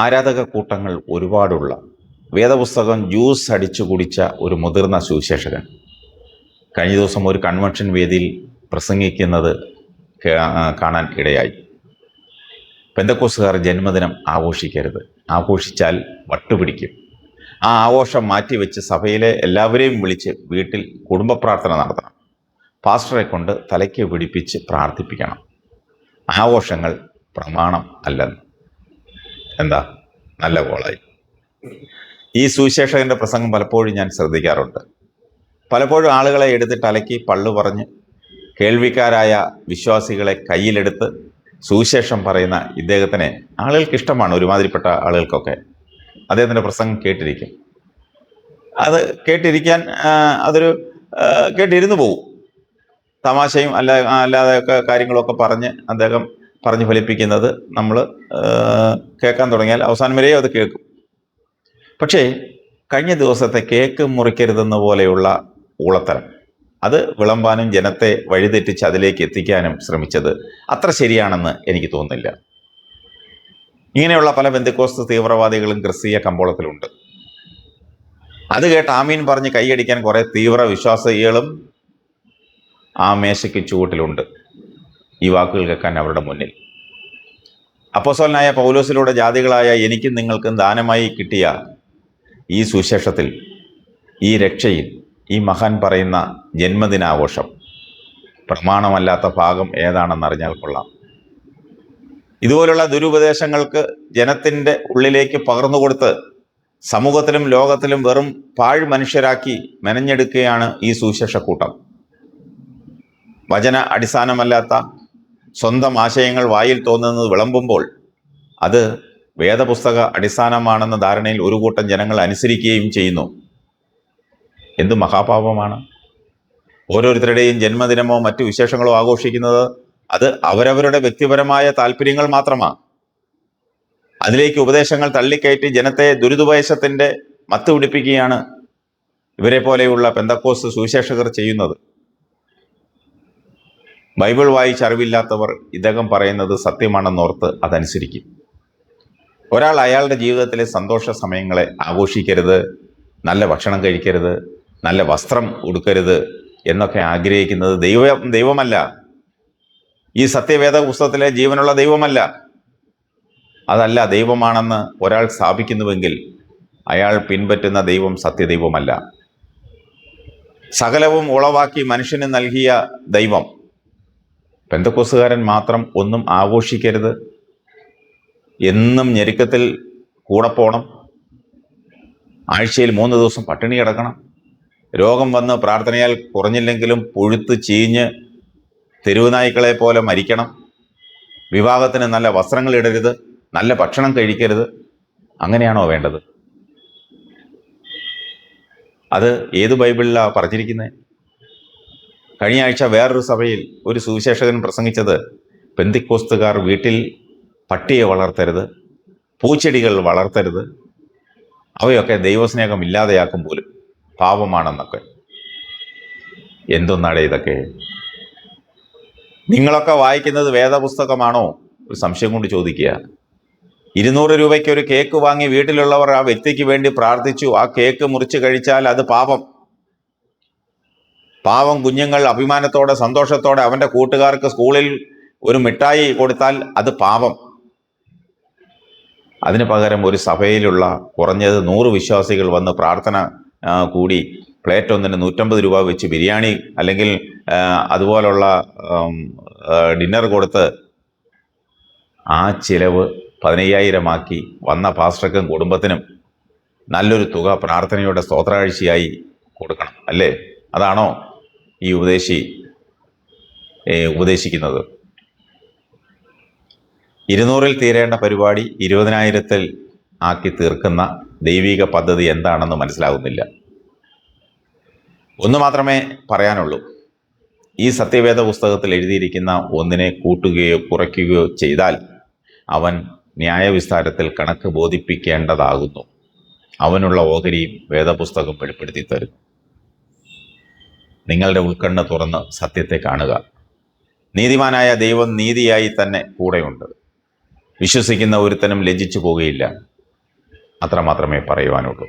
ആരാധക കൂട്ടങ്ങൾ ഒരുപാടുള്ള, വേദപുസ്തകം ജ്യൂസ് അടിച്ചു കുടിച്ച ഒരു മുതിർന്ന സുവിശേഷകൻ കഴിഞ്ഞ ദിവസം ഒരു കൺവെൻഷൻ വേദിയിൽ പ്രസംഗിക്കുന്നത് കാണാൻ ഇടയായി. പെന്തക്കോസ്തുകാർ ജന്മദിനം ആഘോഷിക്കരുത്, ആഘോഷിച്ചാൽ വട്ടുപിടിക്കും. ആ ആഘോഷം മാറ്റിവെച്ച് സഭയിലെ എല്ലാവരെയും വിളിച്ച് വീട്ടിൽ കുടുംബ പ്രാർത്ഥന നടത്തണം. പാസ്റ്ററെ കൊണ്ട് തലയ്ക്ക് പിടിപ്പിച്ച് പ്രാർത്ഥിപ്പിക്കണം. ആഘോഷങ്ങൾ പ്രമാണം അല്ലെന്ന്. എന്താ, നല്ല കോളായി. ഈ സുവിശേഷകന്റെ പ്രസംഗം പലപ്പോഴും ഞാൻ ശ്രദ്ധിക്കാറുണ്ട്. പലപ്പോഴും ആളുകളെ എടുത്തിട്ട് അലക്കി പള്ളു പറഞ്ഞ് കേൾവിക്കാരായ വിശ്വാസികളെ കയ്യിലെടുത്ത് സുവിശേഷം പറയുന്ന ഇദ്ദേഹത്തിനെ ആളുകൾക്ക് ഇഷ്ടമാണ്. ഒരുമാതിരിപ്പെട്ട ആളുകൾക്കൊക്കെ അദ്ദേഹത്തിൻ്റെ പ്രസംഗം കേട്ടിരിക്കും. അത് കേട്ടിരിക്കാൻ അതൊരു കേട്ടിരുന്നു പോകും. തമാശയും അല്ലാതെയൊക്കെ കാര്യങ്ങളൊക്കെ പറഞ്ഞ് അദ്ദേഹം പറഞ്ഞു ഫലിപ്പിക്കുന്നത് നമ്മൾ കേൾക്കാൻ തുടങ്ങിയാൽ അവസാനം വരെയും അത് കേൾക്കും. പക്ഷേ കഴിഞ്ഞ ദിവസത്തെ കേക്ക് മുറിക്കരുതെന്ന പോലെയുള്ള ഊളത്തരം, അത് വിളമ്പാനും ജനത്തെ വഴിതെറ്റിച്ച് അതിലേക്ക് എത്തിക്കാനും ശ്രമിച്ചത് അത്ര ശരിയാണെന്ന് എനിക്ക് തോന്നുന്നില്ല. ഇങ്ങനെയുള്ള പല പെന്തക്കോസ്ത് തീവ്രവാദികളും ക്രിസ്തീയ കമ്പോളത്തിലുണ്ട്. അത് കേട്ട് ആമീൻ പറഞ്ഞ് കൈയടിക്കാൻ കുറേ തീവ്ര വിശ്വാസികളും ആ മേശയ്ക്ക് ചുവട്ടിലുണ്ട്. ഈ വാക്കുകൾ കേൾക്കാൻ അവരുടെ മുന്നിൽ. അപ്പോസ്തലനായ പൗലോസിലൂടെ ജാതികളായ എനിക്കും നിങ്ങൾക്കും ദാനമായി കിട്ടിയ ഈ സുവിശേഷത്തിൽ, ഈ രക്ഷയിൽ, ഈ മഹാൻ പറയുന്ന ജന്മദിനാഘോഷം പ്രമാണമല്ലാത്ത ഭാഗം ഏതാണെന്നറിഞ്ഞാൽ കൊള്ളാം. ഇതുപോലുള്ള ദുരുപദേശങ്ങൾക്ക് ജനത്തിൻ്റെ ഉള്ളിലേക്ക് പകർന്നു കൊടുത്ത് സമൂഹത്തിലും ലോകത്തിലും വെറും പാഴ് മനുഷ്യരാക്കി മെനഞ്ഞെടുക്കുകയാണ് ഈ സുവിശേഷ കൂട്ടം. വചന അടിസ്ഥാനമല്ലാത്ത സ്വന്തം ആശയങ്ങൾ വായിൽ തോന്നുന്നത് വിളമ്പുമ്പോൾ അത് വേദപുസ്തക അടിസ്ഥാനമാണെന്ന ധാരണയിൽ ഒരു കൂട്ടം ജനങ്ങൾ അനുസരിക്കുകയും ചെയ്യുന്നു. എന്ത് മഹാപാപമാണ്! ഓരോരുത്തരുടെയും ജന്മദിനമോ മറ്റു വിശേഷങ്ങളോ ആഘോഷിക്കുന്നത് അത് അവരവരുടെ വ്യക്തിപരമായ താല്പര്യങ്ങൾ മാത്രമാണ്. അതിലേക്ക് ഉപദേശങ്ങൾ തള്ളിക്കയറ്റി ജനത്തെ ദുരിതുപദേശത്തിൻ്റെ മത്ത് പിടിപ്പിക്കുകയാണ് ഇവരെ പോലെയുള്ള പെന്തക്കോസ്ത് സുവിശേഷകർ ചെയ്യുന്നത്. ബൈബിൾ വായിച്ച് അറിവില്ലാത്തവർ ഇദ്ദേഹം പറയുന്നത് സത്യമാണെന്നോർത്ത് അതനുസരിക്കും. ഒരാൾ അയാളുടെ ജീവിതത്തിലെ സന്തോഷ സമയങ്ങളെ ആഘോഷിക്കരുത്, നല്ല ഭക്ഷണം കഴിക്കരുത്, നല്ല വസ്ത്രം ഉടുക്കരുത് എന്നൊക്കെ ആഗ്രഹിക്കുന്നത് ദൈവമല്ല. ഈ സത്യവേദ പുസ്തകത്തിലെ ജീവനുള്ള ദൈവമല്ല. അതല്ല ദൈവമാണെന്ന് ഒരാൾ സ്ഥാപിക്കുന്നുവെങ്കിൽ അയാൾ പിൻപറ്റുന്ന ദൈവം സത്യദൈവമല്ല. സകലവും ഉളവാക്കി മനുഷ്യന് നൽകിയ ദൈവം. പെന്തക്കോസ്തുകാരൻ മാത്രം ഒന്നും ആഘോഷിക്കരുത്, എന്നും ഞെരുക്കത്തിൽ കൂടെ പോകണം, ആഴ്ചയിൽ 3 ദിവസം പട്ടിണി കിടക്കണം, രോഗം വന്ന് പ്രാർത്ഥനയാൽ കുറഞ്ഞില്ലെങ്കിലും പുഴുത്ത് ചീഞ്ഞ് തെരുവുനായ്ക്കളെ പോലെ മരിക്കണം, വിവാഹത്തിന് നല്ല വസ്ത്രങ്ങൾ ഇടരുത്, നല്ല ഭക്ഷണം കഴിക്കരുത്. അങ്ങനെയാണോ വേണ്ടത്? അത് ഏത് ബൈബിളിലാണ് പറഞ്ഞിരിക്കുന്നത്? കഴിഞ്ഞ ആഴ്ച വേറൊരു സഭയിൽ ഒരു സുവിശേഷകൻ പ്രസംഗിച്ചത് പെന്തിക്കോസ്തുകാർ വീട്ടിൽ പട്ടിയെ വളർത്തരുത്, പൂച്ചെടികൾ വളർത്തരുത്, അവയൊക്കെ ദൈവസ്നേഹം ഇല്ലാതെയാക്കും പോലും, പാപമാണെന്നൊക്കെ. എന്തൊന്നാടേ ഇതൊക്കെ? നിങ്ങളൊക്കെ വായിക്കുന്നത് വേദപുസ്തകമാണോ? ഒരു സംശയം കൊണ്ട് ചോദിക്കുക. 200 രൂപയ്ക്ക് ഒരു കേക്ക് വാങ്ങി വീട്ടിലുള്ളവർ ആ വ്യക്തിക്ക് വേണ്ടി പ്രാർത്ഥിച്ചു. ആ കേക്ക് മുറിച്ച് കഴിച്ചാൽ അത് പാപം. പാവം കുഞ്ഞുങ്ങൾ അഭിമാനത്തോടെ സന്തോഷത്തോടെ അവൻ്റെ കൂട്ടുകാർക്ക് സ്കൂളിൽ ഒരു മിഠായി കൊടുത്താൽ അത് പാപം. അതിന് പകരം ഒരു സഭയിലുള്ള കുറഞ്ഞത് 100 വിശ്വാസികൾ വന്ന് പ്രാർത്ഥന കൂടി പ്ലേറ്റ് ഒന്നിന് 150 രൂപ വെച്ച് ബിരിയാണി അല്ലെങ്കിൽ അതുപോലുള്ള ഡിന്നർ കൊടുത്ത് ആ ചിലവ് 15,000 ആക്കി വന്ന പാസ്റ്റർക്കും കുടുംബത്തിനും നല്ലൊരു തുക പ്രാർത്ഥനയുടെ സ്തോത്രാഴ്ചയായി കൊടുക്കണം, അല്ലേ? അതാണോ ഈ ഉപദേശിക്കുന്നത്? 200-ൽ തീരേണ്ട പരിപാടി 20,000-ൽ ആക്കി തീർക്കുന്ന ദൈവിക പദ്ധതി എന്താണെന്ന് മനസ്സിലാകുന്നില്ല. ഒന്ന് മാത്രമേ പറയാനുള്ളൂ. ഈ സത്യവേദ പുസ്തകത്തിൽ എഴുതിയിരിക്കുന്ന ഒന്നിനെ കൂട്ടുകയോ കുറയ്ക്കുകയോ ചെയ്താൽ അവൻ ന്യായവിസ്താരത്തിൽ കണക്ക് ബോധിപ്പിക്കേണ്ടതാകുന്നു. അവനുള്ള ഓഹരിയും വേദപുസ്തകം വെളിപ്പെടുത്തി തരും. നിങ്ങളുടെ ഉൾക്കണ്ണ് തുറന്ന് സത്യത്തെ കാണുക. നീതിമാനായ ദൈവം നീതിയായി തന്നെ കൂടെയുണ്ട്. വിശ്വസിക്കുന്ന ഒരുത്തനും ലജ്ജിച്ചു പോകുകയില്ല. അത്ര മാത്രമേ പറയുവാനുള്ളൂ.